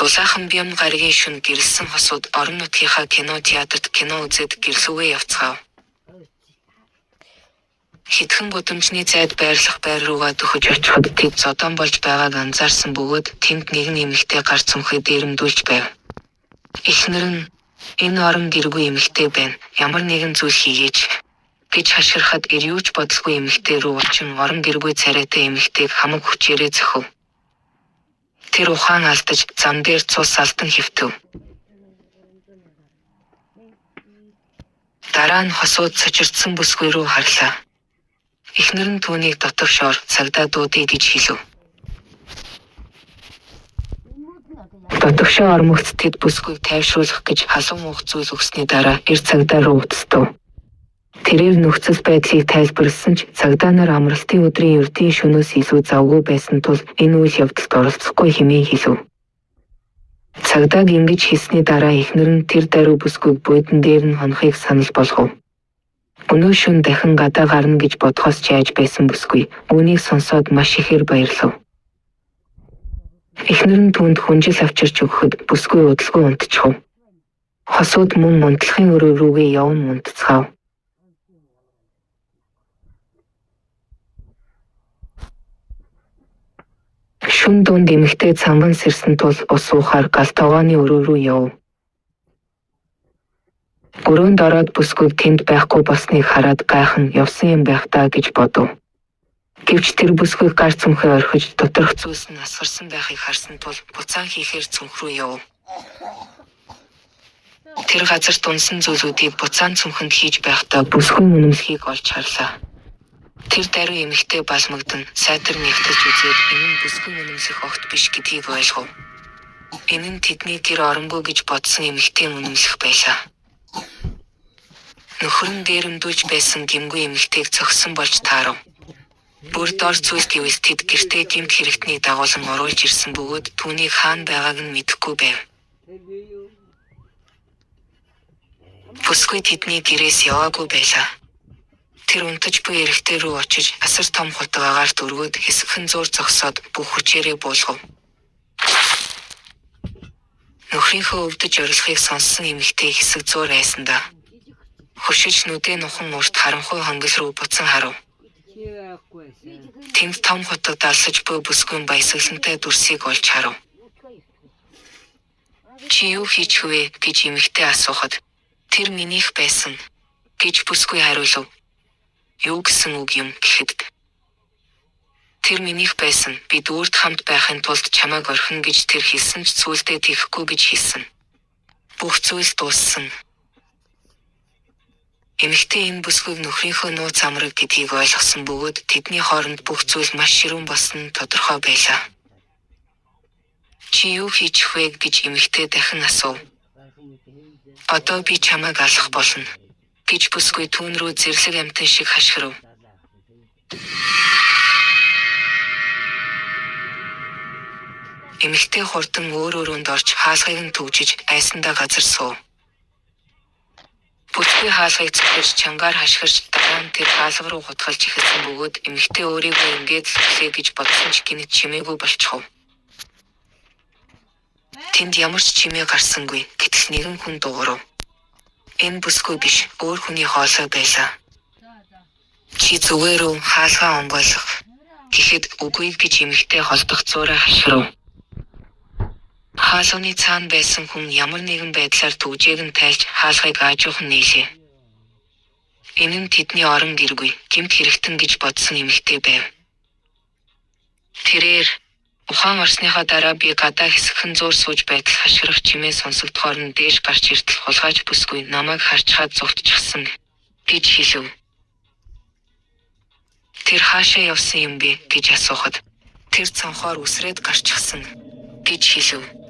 Дулаахан бям гаригийн шүн гэрэлсэн хосууд орон нутгийнхаа кино театрт кино үзээд гэрлүүгээ явцгаав. Хэдхэн гудамжны зайд байрлах байр руугаа дөхөж очиход тэд зодон болж байгааг анзаарсан бөгөөд тэнд нэгэн эмэгтэй гар цүнхээ дээрэмдүүлж байв. Эхнэр нь энэ орон гэргүй эмэгтэй байна. Ямар нэгэн зүйл хийгээч гэж хашгирахад юу ч бодлого эмэгтэй рүү очин орон гэргүй царайтай эмэгтэйг хамаг хүчээрээ зөхөв. Тэр ухаан алдаж зам дээр цус алдан хэвтэв. Дараа нь хосууд цочирдсан бүсгүй рүү харлаа. Эхнэр нь түүнийг дотогшоор цагдаа дуудъя гэж хэлв. Дотогшоо ормогц тэд бүсгүйг тайвшруулах гэж халуун уух зүйл өгсөний дараа эр цагдаа руу уцтав. Тэрээр нөхцөл байдлыг тайлбарласан ч цагдаа нар амралтын өдрийн ердийн шөнөөс илүү завгүй байсан тул энэ үйл явдалд оролцохгүй хэмээн хэлв. Цагдааг ингэж хэлсний дараа эхнэр нь тэр даруй бүсгүйг буйдан дээр нь хонохыг санал болгов. Өнөө шөнө дахин гадаа гарна гэж бодхоос ч яаж байсан бүсгүй үүнийг сонсоод маш ихээр баярлав. Эхнэр нь түүнд хүнжил авчирч өгөхөд бүсгүй удалгүй унтчихв. Хосууд мөн мунтлахын өрөө рүүгээ явн унтцгаав. Шүн дунд эмэгтэй цамбан сэрсэн тул ус уухаар гал тавааны өрөө рүү яв. Өрөөнд ороод бүсгүйг тэнд байхгүй болсныг хараад гайхан явсан юм байх таа гэж бодов. Гэвч тэр бүсгүйг гар цүнхээ орхиж доторх зүйлс нь асгарсан байхыг харсан тул буцаан хийхээр цүнх рүү яв. Тэр газарт унсан зүйлүүдийг буцаан цүнхэнд хийж байхдаа бүсгүй үнэмлэхийг олж харлаа. Тэр даруй эмэгтэй балмагдан сайтар нэгтэж үзээд энэ нь бүсгүй үнэмлэх огт биш гэдгийг ойлгов. Энэ нь тэдний гэр оронгүй гэж бодсон эмэгтэй үнэмлэх байлаа. Нөхөр нь дээрэмдүүлж байсан гэмгүй эмэгтэйг зогсон болж таарав. Бүр дор зүйл гэвэл тэд гэртээ гэмт хэрэгтний дагуулan оруулж ирсэн бөгөөд түүнийг хаана байгааг нь мэдэхгүй байв. Бүсгүй тэдний гэрээс яваагүй байлаа. Тэр унтаж буй эрэгтэй рүү очиж асар том хутгаагаар дөргөөд хэсэгхэн зуур зогсоод бүх хүчээрээ буулгав. Нөхрийнхөө өвдөж орилохыг сонссон эмэгтэй хэсэг зуур айсандаа хөшиж нүдээ нухан урт харанхуй хонгил рүү буцан харав. Тэнд том хутаг далсаж буй бүсгүйн баясгалантай дүрсийг олж харав. Чи юу хийж вэ гэж эмэгтэй асуухад тэр минийх байсан гэж бүсгүй хариулав. Юу гэсэн үг юм гэхэд тэр минийх байсан. Би дүүрт хамт байхын тулд чамайг орхин гэж тэр хэлсэн ч зүйлдээ тийхгүй гэж хэлсэн. Бүх зүйл дууссан. Эмэгтэй энэ бүсгүйг нөхрийнхөө нууц амраг гэдгийг ойлгосон бөгөөд тэдний хооронд бүх зүйл маш ширүүн болсон нь тодорхой байлаа. Чи юу хийчих вэ гэж эмэгтэй дахин асуув. Одоо би чамайг алах болно гэж бүсгүй түүн рүү зэрлэг амтан шиг хашгирав. Эмэгтэй хурдан өөр өрөөнд орж хаалгыг нь төгжиж айсандаа газар суув. Бүсгүй хаалгыг цохиж чангаар хашгирч дараа нь тэр хаалга руу хутгалж эхэлсэн бөгөөд эмэгтэй өөрийгөө ингээд л хүлээ гэж бодсон ч гинэт чимээгүй болчихов. Тэнд ямар ч чимээ гарсангүй. Гэтэл нэгэн хүн дуугарав. Энэ бүсгүй биш, өөр хүний хоолой байлаа. Чи зүгээр үү хаалгаа онгойлох гэхэд үгүй гэж эмэгтэй холдох зуураа хашгирав. Хаалганы цаана байсан хүн ямар нэгэн байдлаар төгжээг нь тайлж хаалгыг аажуухан нийлээ. Энэ нь тэдний орон гэргүй, гэмт хэрэгтэн гэж бодсон эмэгтэй байв. Тэрээр ухаан орсныхаа дараа би гадаа хэсэгхэн зуур сууж байтал хашгирах чимээ сонсогдохоор нь дээш гарч иртэл хулгайч бүсгүй намайг харчхаад зовтчихсан гэж хэлв. Тэр хаашаа явсан юм бэ гэж асуухад тэр цонхоор үсрээд гарчихсан гэж хэлв.